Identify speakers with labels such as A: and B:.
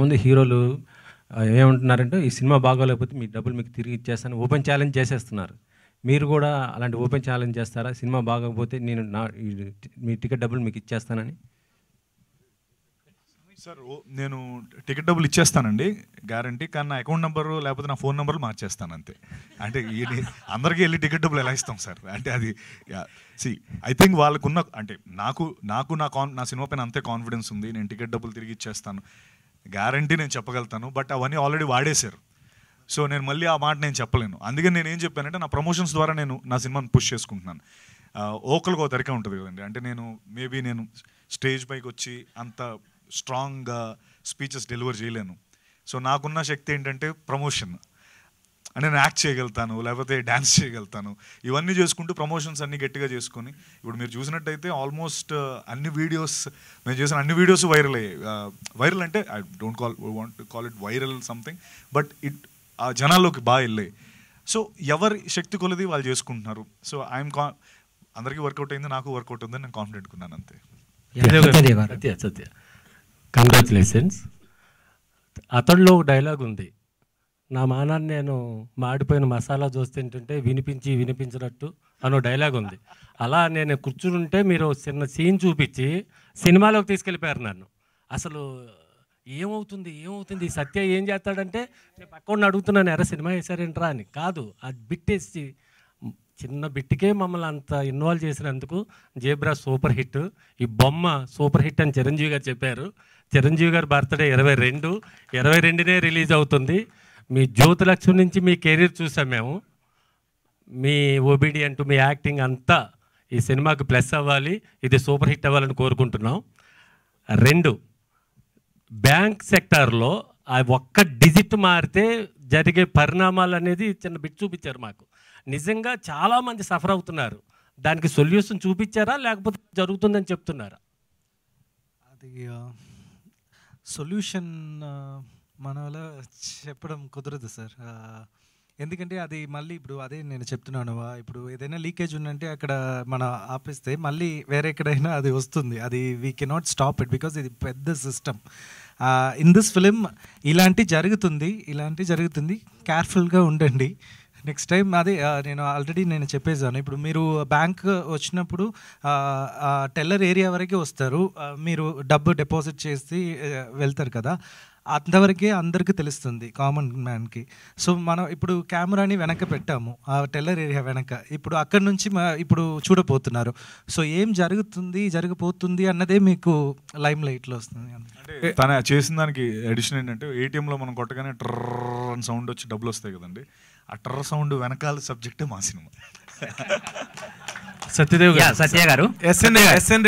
A: కొంతమంది హీరోలు ఏమంటున్నారంటే ఈ సినిమా బాగోలేకపోతే మీ డబ్బులు మీకు తిరిగి ఇచ్చేస్తాను ఓపెన్ ఛాలెంజ్ చేసేస్తున్నారు. మీరు కూడా అలాంటి ఓపెన్ ఛాలెంజ్ చేస్తారా? సినిమా బాగోకపోతే నేను మీ టికెట్ డబ్బులు మీకు ఇచ్చేస్తానని.
B: సార్ నేను టికెట్ డబ్బులు ఇచ్చేస్తానండి గ్యారంటీ. కానీ నా అకౌంట్ నెంబరు లేకపోతే నా ఫోన్ నెంబర్లు మార్చేస్తాను అంతే. అంటే అందరికీ వెళ్ళి టికెట్ డబ్బులు ఎలా ఇస్తాం సార్? అంటే అది ఐ థింక్ వాళ్ళకున్న అంటే నాకు నా సినిమా పైన అంతే కాన్ఫిడెన్స్ ఉంది. నేను టికెట్ డబ్బులు తిరిగి ఇచ్చేస్తాను గ్యారంటీ నేను చెప్పగలుగుతాను. బట్ అవన్నీ ఆల్రెడీ వాడేశారు. సో నేను మళ్ళీ ఆ మాట నేను చెప్పలేను. అందుకని నేను ఏం చెప్పానంటే నా ప్రమోషన్స్ ద్వారా నేను నా సినిమాని పుష్ చేసుకుంటున్నాను. ఓకల్గా ఒక తరిక ఉంటుంది కదండి. అంటే నేను స్టేజ్ పైకి వచ్చి అంత స్ట్రాంగ్ స్పీచెస్ డెలివర్ చేయలేను. సో నాకున్న శక్తి ఏంటంటే ప్రమోషన్. అంటే నేను యాక్ట్ చేయగలుగుతాను, లేకపోతే డ్యాన్స్ చేయగలుగుతాను. ఇవన్నీ చేసుకుంటూ ప్రమోషన్స్ అన్నీ గట్టిగా చేసుకొని ఇప్పుడు మీరు చూసినట్టయితే ఆల్మోస్ట్ అన్ని వీడియోస్ మేము చేసిన అన్ని వీడియోస్ వైరల్ అయ్యాయి. వైరల్ అంటే I don't want call it viral something, but ఆ జనాల్లోకి బాగా వెళ్ళాయి. సో ఎవరి శక్తి కొలది వాళ్ళు చేసుకుంటున్నారు. సో అందరికీ వర్కౌట్ అయింది, నాకు వర్కౌట్ ఉందని నేను కాన్ఫిడెంట్ ఉన్నాను అంతే.
A: సత్య కంగ్రాచులేషన్స్. అతడిలో ఒక డైలాగ్ ఉంది, నా మానాన్ని నేను మాడిపోయిన మసాలా దోశ తింటుంటే వినిపించినట్టు అనో డైలాగ్ ఉంది. అలా నేను కూర్చుని ఉంటే మీరు చిన్న సీన్ చూపించి సినిమాలోకి తీసుకెళ్ళిపోయారు నన్ను. అసలు ఏమవుతుంది సత్య ఏం చేస్తాడంటే నేను పక్కన అడుగుతున్నాను, ఎర్ర సినిమా వేసారేంట్రా అని. కాదు, అది బిట్టేసి చిన్న బిట్టికే మమ్మల్ని అంత ఇన్వాల్వ్ చేసినందుకు జేబ్రా సూపర్ హిట్. ఈ బొమ్మ సూపర్ హిట్ అని చిరంజీవి గారు చెప్పారు. చిరంజీవి గారి బర్త్డే 22నే రిలీజ్ అవుతుంది. మీ జ్యోతిలక్ష్మి నుంచి మీ కెరీర్ చూసాం మేము. మీ ఒబీడియంట్, మీ యాక్టింగ్ అంతా ఈ సినిమాకి ప్లస్ అవ్వాలి, ఇది సూపర్ హిట్ అవ్వాలని కోరుకుంటున్నాం. 2, బ్యాంక్ సెక్టార్లో ఆ ఒక్క డిజిట్ మారితే జరిగే పరిణామాలు అనేది చిన్న బిట్ చూపించారు మాకు. నిజంగా చాలామంది సఫర్ అవుతున్నారు. దానికి సొల్యూషన్ చూపించారా లేకపోతే జరుగుతుందని చెప్తున్నారా?
C: అది సొల్యూషన్ మన వల్ల చెప్పడం కుదరదు సార్. ఎందుకంటే అది మళ్ళీ ఇప్పుడు అదే నేను చెప్తున్నాను, ఇప్పుడు ఏదైనా లీకేజ్ ఉందంటే అక్కడ మనం ఆపేస్తే మళ్ళీ వేరే ఎక్కడైనా అది వస్తుంది. అది we cannot stop it because ఇది పెద్ద సిస్టమ్. ఇన్ దిస్ ఫిలిం ఇలాంటి జరుగుతుంది, కేర్ఫుల్గా ఉండండి నెక్స్ట్ టైం. అదే నేను ఆల్రెడీ చెప్పేసాను. ఇప్పుడు మీరు బ్యాంక్ వచ్చినప్పుడు టెల్లర్ ఏరియా వరకే వస్తారు, మీరు డబ్బు డిపాజిట్ చేసి వెళ్తారు కదా, అంతవరకే అందరికీ తెలుస్తుంది కామన్ మ్యాన్కి. సో మనం ఇప్పుడు కెమెరాని వెనక పెట్టాము ఆ టెల్లర్ ఏరియా వెనక, ఇప్పుడు అక్కడి నుంచి ఇప్పుడు చూడబోతున్నారు. సో ఏం జరగబోతుంది అన్నదే మీకు లైమ్ లైట్లో వస్తుంది.
B: అంటే తన చేసిన దానికి ఎడిషన్ ఏంటంటే ఏటీఎంలో మనం కొట్టగానే ట్రర్ అని సౌండ్ వచ్చి డబ్బులు వస్తాయి కదండి, ఆ ట్రర్ సౌండ్ వెనకాల సబ్జెక్టే మా సినిమా.
D: సత్య గారు SN